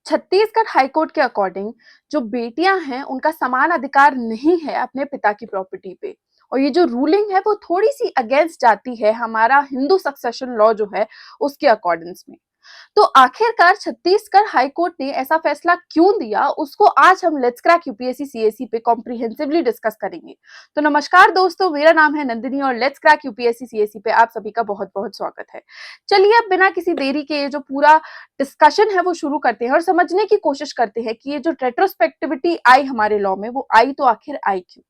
Chhattisgarh high court के according जो बेटियां हैं उनका समान अधिकार नहीं है अपने पिता की प्रॉपर्टी पे। और ये जो रूलिंग है वो थोड़ी सी अगेंस्ट जाती है हमारा हिंदू सक्सेशन लॉ जो है उसके अकॉर्डिंग्स में। तो आखिरकार छत्तीसगढ़ हाईकोर्ट ने ऐसा फैसला क्यों दिया, उसको आज हम लेट्स क्रैक यूपीएससी सीएससी पे कॉम्प्रिहेंसिवली डिस्कस करेंगे। तो नमस्कार दोस्तों, मेरा नाम है नंदिनी और लेट्स क्रैक यूपीएससी सीएससी पे आप सभी का बहुत बहुत स्वागत है। चलिए अब बिना किसी देरी के ये जो पूरा डिस्कशन है वो शुरू करते हैं और समझने की कोशिश करते हैं कि ये जो रेट्रोस्पेक्टिविटी आई हमारे लॉ में वो आई तो आखिर आई क्यों।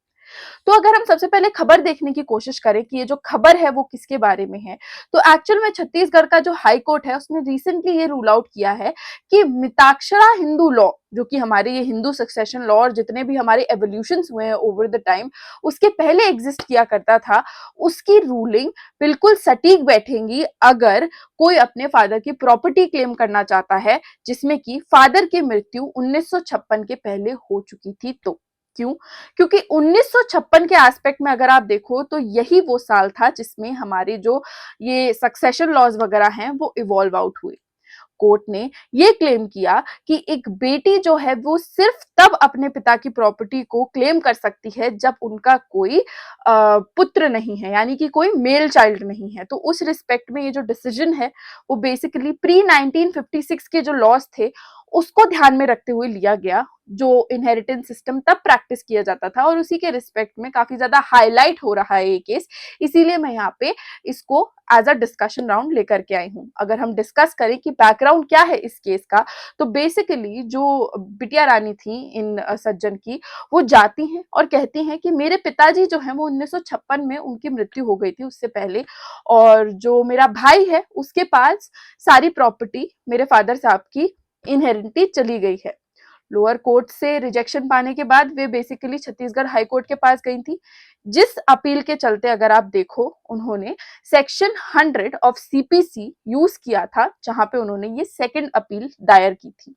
तो अगर हम सबसे पहले खबर देखने की कोशिश करें कि ये जो खबर है वो किसके बारे में है, तो एक्चुअल में छत्तीसगढ़ का जो हाई कोर्ट है उसने रिसेंटली ये रूल आउट किया है कि मिताक्षरा हिंदू लॉ, जो कि हमारे ये हिंदू सक्सेशन लॉ और जितने भी हमारे एवोल्यूशंस हुए हैं ओवर द टाइम उसके पहले एग्जिस्ट किया करता था, उसकी रूलिंग बिल्कुल सटीक बैठेंगी अगर कोई अपने फादर की प्रॉपर्टी क्लेम करना चाहता है जिसमें कि फादर की मृत्यु 1956 के पहले हो चुकी थी। तो क्यों? क्योंकि 1956 के एस्पेक्ट में अगर आप देखो तो यही वो साल था जिसमें हमारे जो ये सक्सेशन लॉज वगैरह हैं वो इवॉल्व आउट हुए। कोर्ट ने ये क्लेम किया कि एक बेटी जो है वो सिर्फ तब अपने पिता की प्रॉपर्टी को क्लेम कर सकती है जब उनका कोई पुत्र नहीं है, यानी कि कोई मेल चाइल्ड नहीं है। तो उस रिस्पेक्ट में ये जो डिसीजन है वो बेसिकली प्री 1956 के जो लॉज थे उसको ध्यान में रखते हुए लिया गया, जो इनहेरिटेंस सिस्टम तब प्रैक्टिस किया जाता था और उसी के रिस्पेक्ट में काफी ज्यादा हाईलाइट हो रहा है ये केस। इसीलिए मैं यहाँ पे इसको एज अ डिस्कशन राउंड लेकर के आई हूँ। अगर हम डिस्कस करें कि बैकग्राउंड क्या है इस केस का, तो बेसिकली जो बिटिया रानी थी इन सज्जन की, वो जाती हैं और कहती हैं कि मेरे पिताजी जो हैं वो 1956 में उनकी मृत्यु हो गई थी उससे पहले, और जो मेरा भाई है उसके पास सारी प्रॉपर्टी मेरे फादर साहब की इनहेरिटली चली गई है। लोअर कोर्ट से रिजेक्शन पाने के बाद way basically Chhattisgarh high court के पास गई थी, जिस अपील के चलते अगर आप देखो उन्होंने सेक्शन 100 ऑफ सीपीसी यूज किया था, जहां पे उन्होंने ये सेकंड अपील दायर की थी।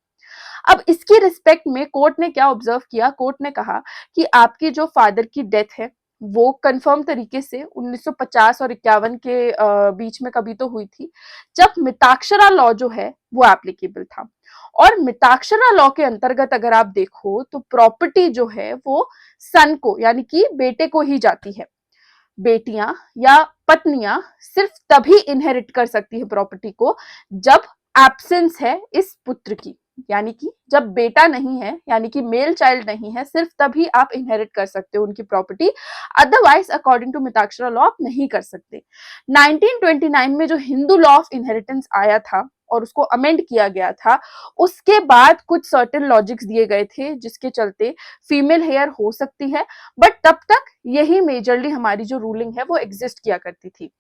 अब इसकी रिस्पेक्ट में कोर्ट ने क्या ऑब्जर्व किया, कोर्ट ने कहा कि आपकी जो फादर की डेथ है वो कंफर्म तरीके से 1950 और 51 के बीच में कभी तो हुई थी, जब मिताक्षरा लॉ जो है वो एप्लीकेबल था। और मिताक्षरा लॉ के अंतर्गत अगर आप देखो तो प्रॉपर्टी जो है वो सन को, यानी कि बेटे को ही जाती है। बेटियां या पत्नियां सिर्फ तभी इनहेरिट कर सकती है प्रॉपर्टी को जब एब्सेंस है इस पुत्र की, यानी कि जब बेटा नहीं है, यानी कि मेल चाइल्ड नहीं है, सिर्फ तभी आप इनहेरिट कर सकते हो उनकी property. Otherwise according to Mitakshara law आप नहीं कर सकते। 1929 में जो हिंदू लॉ ऑफ इनहेरिटेंस आया था और उसको अमेंड किया गया था, उसके बाद कुछ सर्टेन लॉजिक्स दिए गए थे जिसके चलते फीमेल हेयर हो सकती है, बट तब तक यही मेजरली हमारी जो रूलिंग है वो एग्जिस्ट किया करती थी,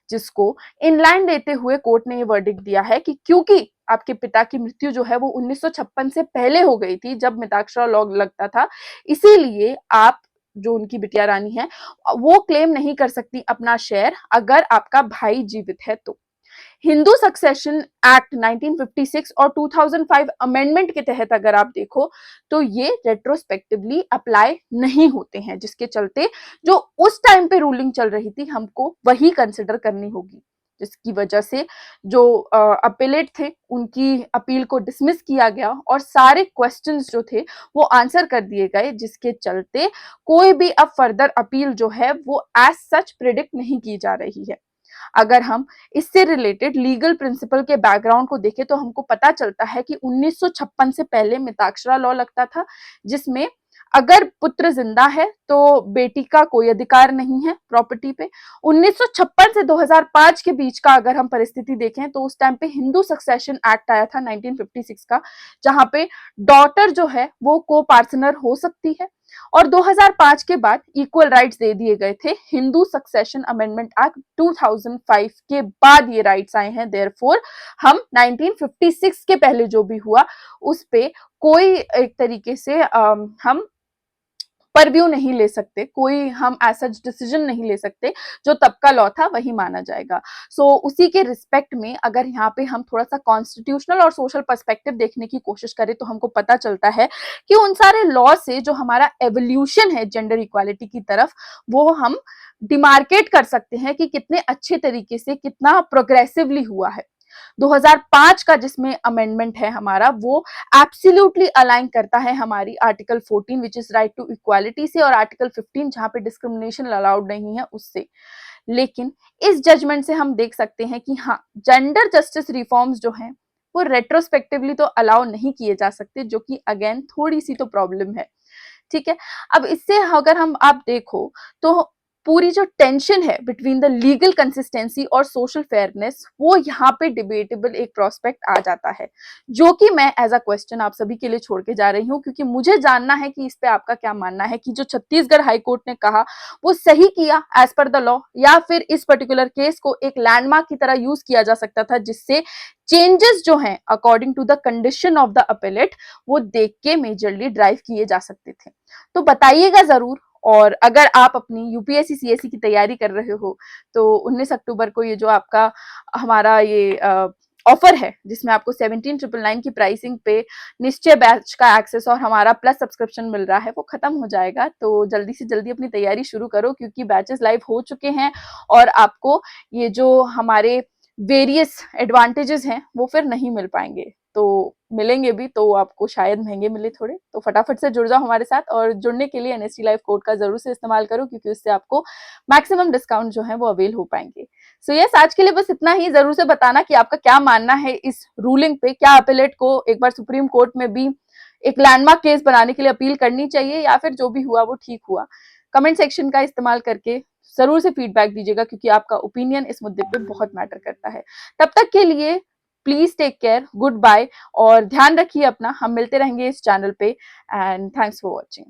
जिसको इनलाइन देते हुए कोर्ट ने ये वर्डिक्ट दिया है कि क्योंकि आपके पिता की मृत्यु जो है वो 1956 से पहले हो गई थी जब मिताक्षरा लॉ लगता था, इसीलिए आप जो उनकी बिटिया रानी है वो क्लेम नहीं कर सकती अपना शेयर अगर आपका भाई जीवित है। तो हिंदू सक्सेशन एक्ट 1956 और 2005 अमेंडमेंट के तहत अगर आप देखो तो ये रेट्रोस्पेक्टिवली अप्लाई नहीं होते हैं, जिसके चलते जो उस टाइम पे रूलिंग चल रही थी हमको वही कंसिडर करनी होगी, जिसकी वजह से जो अपीलेट थे उनकी अपील को डिसमिस किया गया और सारे क्वेश्चंस जो थे वो आंसर कर दिए गए, जिसके चलते कोई भी अब फर्दर अपील जो है वो एज सच प्रिडिक्ट नहीं की जा रही है। अगर हम इससे रिलेटेड लीगल प्रिंसिपल के बैकग्राउंड को देखें तो हमको पता चलता है कि 1956 से पहले मिताक्षरा लॉ लगता था, जिसमें अगर पुत्र जिंदा है तो बेटी का कोई अधिकार नहीं है प्रॉपर्टी पे। 1956 से 2005 के बीच का अगर हम परिस्थिति देखें तो उस टाइम पे हिंदू सक्सेशन एक्ट आया था 1956 का, जहां पे डॉटर जो है वो को पार्टनर हो सकती है, और 2005 के बाद इक्वल राइट्स दे दिए गए थे। हिंदू सक्सेशन अमेंडमेंट एक्ट 2005 के बाद ये राइट्स आए हैं। देयरफॉर हम 1956 के पहले जो भी हुआ उस पे कोई एक तरीके से हम परव्यू नहीं ले सकते, कोई हम ऐसा डिसीजन नहीं ले सकते, जो तब का लॉ था वही माना जाएगा। उसी के रिस्पेक्ट में अगर यहाँ पे हम थोड़ा सा कॉन्स्टिट्यूशनल और सोशल पर्सपेक्टिव देखने की कोशिश करें तो हमको पता चलता है कि उन सारे लॉ से जो हमारा एवोल्यूशन है जेंडर इक्वालिटी की तरफ, वो हम डिमार्केट कर सकते हैं कि कितने अच्छे तरीके से कितना प्रोग्रेसिवली हुआ है। 2005 का जिसमें अमेंडमेंट है हमारा, वो एब्सोल्युटली अलाइन करता है हमारी article 14 which is right to equality से, और आर्टिकल 15 जहां पे डिस्क्रिमिनेशन अलाउड नहीं है उससे। लेकिन इस जजमेंट से हम देख सकते हैं कि हाँ, जेंडर जस्टिस रिफॉर्म्स जो हैं वो रेट्रोस्पेक्टिवली तो अलाउ नहीं किए जा सकते, जो कि अगेन थोड़ी सी तो प्रॉब्लम है। ठीक है। अब इससे अगर हम आप देखो तो पूरी जो टेंशन है बिटवीन द लीगल कंसिस्टेंसी और सोशल फेयरनेस, वो यहाँ पे डिबेटेबल एक प्रोस्पेक्ट आ जाता है, जो कि मैं एज अ क्वेश्चन आप सभी के लिए छोड़ के जा रही हूँ, क्योंकि मुझे जानना है कि इस पे आपका क्या मानना है कि जो छत्तीसगढ़ हाई कोर्ट ने कहा वो सही किया एज पर द लॉ, या फिर इस पर्टिकुलर केस को एक लैंडमार्क की तरह यूज किया जा सकता था, जिससे चेंजेस जो हैं according to the condition of the appellate वो देख के मेजरली ड्राइव किए जा सकते थे। तो बताइएगा जरूर। और अगर आप अपनी यूपीएससी सीएससी की तैयारी कर रहे हो तो 19 अक्टूबर को ये जो आपका हमारा ये ऑफर है, जिसमें आपको 17,999 की प्राइसिंग पे निश्चय बैच का एक्सेस और हमारा प्लस सब्सक्रिप्शन मिल रहा है, वो खत्म हो जाएगा। तो जल्दी से जल्दी अपनी तैयारी शुरू करो, क्योंकि बैचेस लाइव हो चुके हैं और आपको ये जो हमारे वेरियस एडवांटेजेस हैं वो फिर नहीं मिल पाएंगे। तो मिलेंगे भी तो आपको शायद महंगे मिले थोड़े। तो फटाफट से जुड़ जाओ हमारे साथ, और जुड़ने के लिए एनएसटी लाइव कोड का जरूर से इस्तेमाल करो, क्योंकि उससे आपको मैक्सिमम डिस्काउंट जो है वो अवेल हो पाएंगे। सो यस, आज के लिए बस इतना ही। जरूर से बताना कि आपका क्या मानना है इस रूलिंग पे। क्या अपीलेट को एक बार सुप्रीम कोर्ट में भी एक लैंडमार्क केस बनाने के लिए अपील करनी चाहिए, या फिर जो भी हुआ वो ठीक हुआ? कमेंट सेक्शन का इस्तेमाल करके जरूर से फीडबैक दीजिएगा, क्योंकि आपका ओपिनियन इस मुद्दे पे बहुत मैटर करता है। तब तक के लिए please take care, good bye, और ध्यान रखिए अपना। हम मिलते रहेंगे इस चैनल पे, एंड थैंक्स फॉर वॉचिंग।